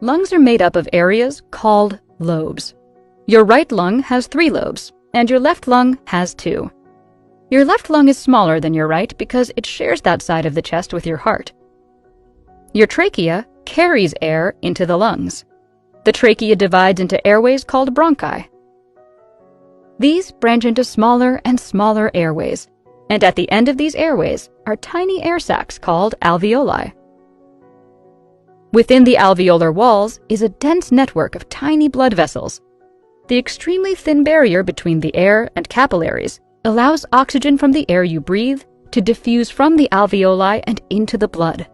Lungs are made up of areas called lobes. Your right lung has 3 lobes, and your left lung has 2. Your left lung is smaller than your right because it shares that side of the chest with your heart. Your trachea carries air into the lungs. The trachea divides into airways called bronchi. These branch into smaller and smaller airways, and at the end of these airways are tiny air sacs called alveoli. Within the alveolar walls is a dense network of tiny blood vessels. The extremely thin barrier between the air and capillaries allows oxygen from the air you breathe to diffuse from the alveoli and into the blood.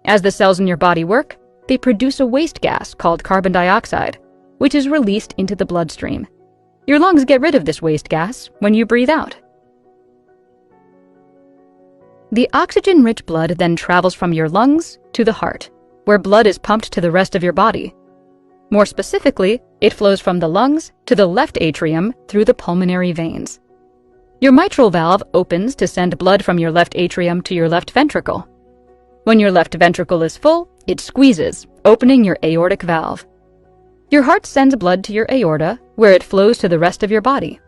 As the cells in your body work, they produce a waste gas called carbon dioxide, which is released into the bloodstream. Your lungs get rid of this waste gas when you breathe out. The oxygen-rich blood then travels from your lungs to the heart, where blood is pumped to the rest of your body. More specifically, it flows from the lungs to the left atrium through the pulmonary veins. Your mitral valve opens to send blood from your left atrium to your left ventricle. When your left ventricle is full, it squeezes, opening your aortic valve. Your heart sends blood to your aorta, where it flows to the rest of your body.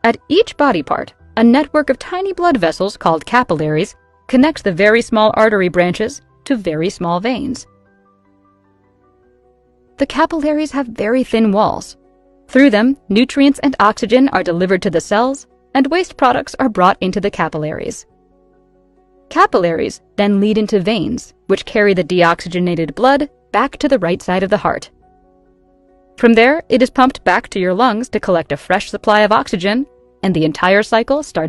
At each body part, a network of tiny blood vessels called capillaries connects the very small artery branches to very small veins. The capillaries have very thin walls. Through them, nutrients and oxygen are delivered to the cells, and waste products are brought into the capillaries. Capillaries then lead into veins, which carry the deoxygenated blood back to the right side of the heart. From there, it is pumped back to your lungs to collect a fresh supply of oxygen, and the entire cycle starts